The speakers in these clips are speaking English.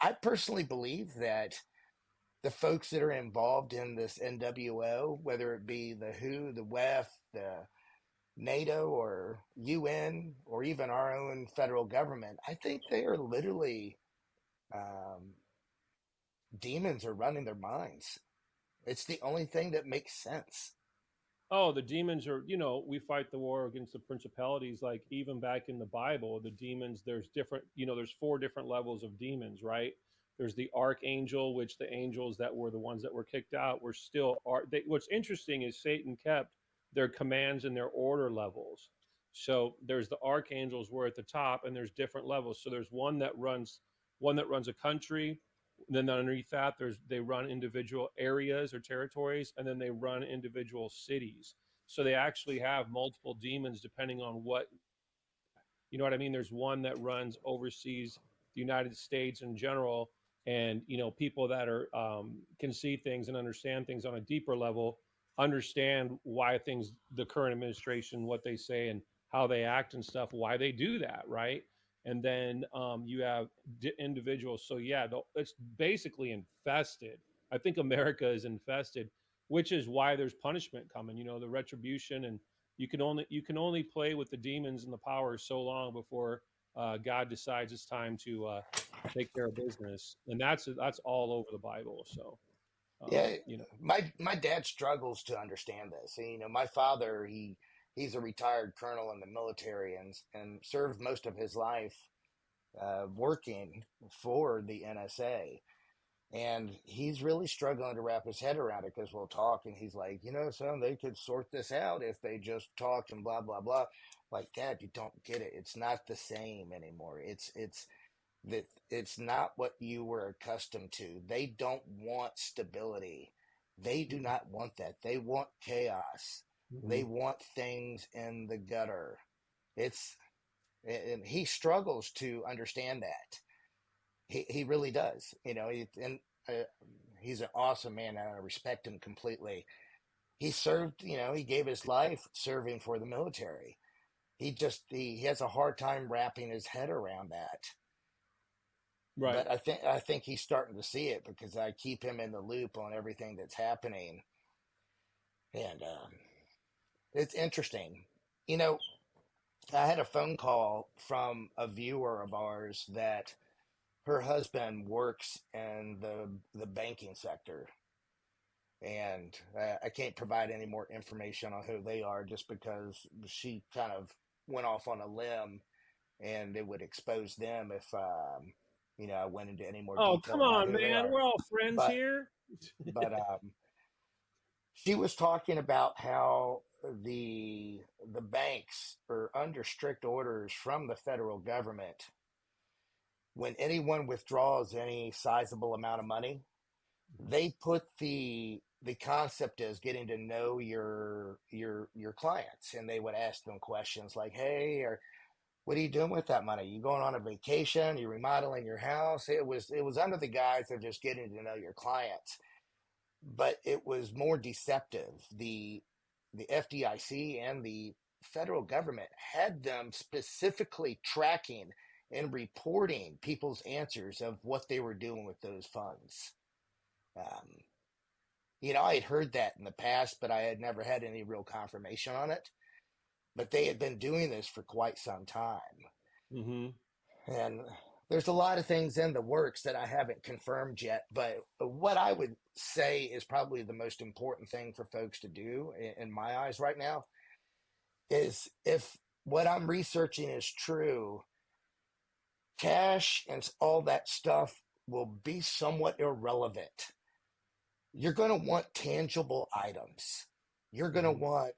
I personally believe that the folks that are involved in this NWO, whether it be the WHO, the WEF, the NATO, or UN, or even our own federal government, I think they are literally um, demons are running their minds. It's the only thing that makes sense. Oh, the demons are, we fight the war against the principalities. Like even back in the Bible, the demons, there's different, there's four different levels of demons, right? There's the archangel, which the angels that were the ones that were kicked out were still are. What's interesting is Satan kept their commands and their order levels. So there's the archangels were at the top, and there's different levels. So there's one that runs a country, then underneath that, they run individual areas or territories, and then they run individual cities. So they actually have multiple demons depending on what you know what I mean. There's one that runs overseas the United States in general, and people that are can see things and understand things on a deeper level, understand why things the current administration what they say and how they act and stuff, why they do that, right? And then you have individuals. So yeah, it's basically infested. I think America is infested, which is why there's punishment coming. The retribution, and you can only play with the demons and the powers so long before God decides it's time to take care of business, and that's all over the Bible. So Yeah, you know, my dad struggles to understand this. My father, he's a retired colonel in the military and served most of his life working for the NSA. And he's really struggling to wrap his head around it because we'll talk, and he's like, son, they could sort this out if they just talked and blah blah blah. Like, Dad, you don't get it. It's not the same anymore. It's that it's not what you were accustomed to. They don't want stability. They do not want that. They want chaos. They mhm. want things in the gutter. It's and he struggles to understand that. He really does. And uh, he's an awesome man, and I respect him completely. He served. He gave his life serving for the military. He has a hard time wrapping his head around that. Right. But I think he's starting to see it because I keep him in the loop on everything that's happening, and it's interesting. You know, I had a phone call from a viewer of ours that her husband works in the banking sector, and I can't provide any more information on who they are just because she kind of went off on a limb, and it would expose them if I went into any more Oh, detail come about on, who they man. are. We're all friends But here. but she was talking about how the banks are under strict orders from the federal government. When anyone withdraws any sizable amount of money, they put the concept as getting to know your clients, and they would ask them questions like, "Hey, or what are you doing with that money? You going on a vacation? You remodeling your house?" It was under the guise of just getting to know your clients, but it was more deceptive. The FDIC and the federal government had them specifically tracking and reporting people's answers of what they were doing with those funds. Um, I had heard that in the past, but I had never had any real confirmation on it. But they had been doing this for quite some time. Hmm. And there's a lot of things in the works that I haven't confirmed yet. But what I would say is probably the most important thing for folks to do, in my eyes right now, is if what I'm researching is true, cash and all that stuff will be somewhat irrelevant. You're going to want tangible items. You're going to Hmm. want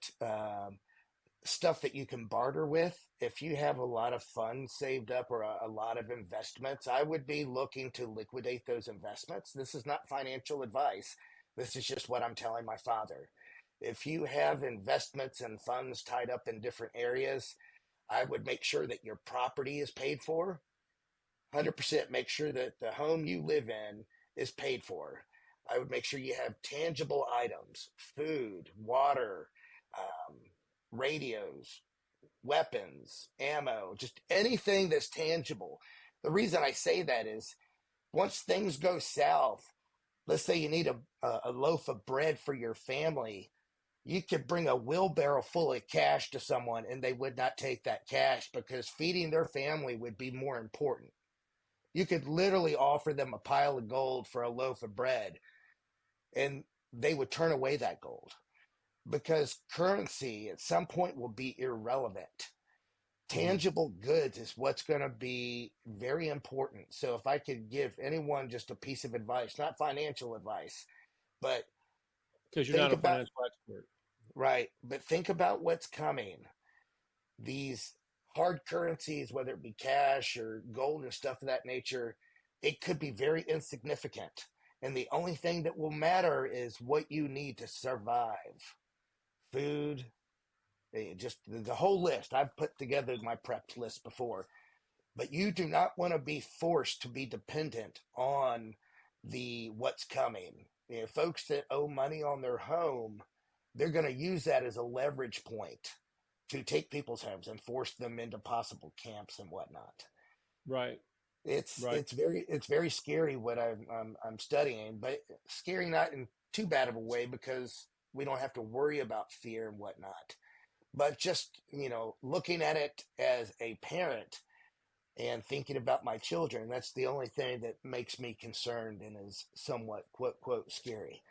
stuff that you can barter with. If you have a lot of funds saved up or a lot of investments, I would be looking to liquidate those investments. This is not financial advice. This is just what I'm telling my father. If you have investments and funds tied up in different areas, I would make sure that your property is paid for. 100% make sure that the home you live in is paid for. I would make sure you have tangible items, food, water, um, radios, weapons, ammo, just anything that's tangible. The reason I say that is Once things go south, let's say you need a loaf of bread for your family, you could bring a wheelbarrow full of cash to someone and they would not take that cash because feeding their family would be more important. You could literally offer them a pile of gold for a loaf of bread and they would turn away that gold because currency at some point will be irrelevant. Mm-hmm. Tangible goods is what's going to be very important. So if I could give anyone just a piece of advice, not financial advice, but Because you're not think a about, financial expert. right, but think about what's coming. These hard currencies, whether it be cash or gold and stuff of that nature, it could be very insignificant. And the only thing that will matter is what you need to survive: food, just the whole list. I've put together my prepped list before, but you do not want to be forced to be dependent on the what's coming. You know, folks that owe money on their home, they're going to use that as a leverage point to take people's homes and force them into possible camps and whatnot. Right. Right. It's very scary what I'm studying, but scary not in too bad of a way because we don't have to worry about fear and whatnot. But just looking at it as a parent and thinking about my children, that's the only thing that makes me concerned and is somewhat quote quote scary.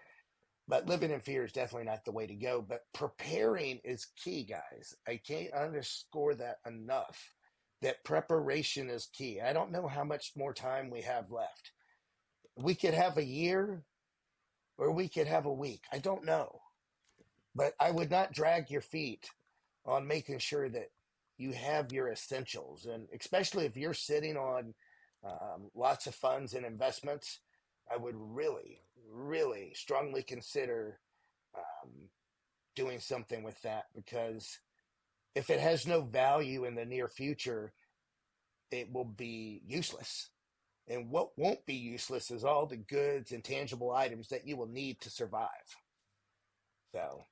But living in fear is definitely not the way to go. But preparing is key, guys. I can't underscore that enough. That preparation is key. I don't know how much more time we have left. We could have a year or we could have a week. I don't know. But I would not drag your feet on making sure that you have your essentials. And especially if you're sitting on lots of funds and investments, I would really, really strongly consider um, doing something with that because if it has no value in the near future, it will be useless. And what won't be useless is all the goods and tangible items that you will need to survive. So,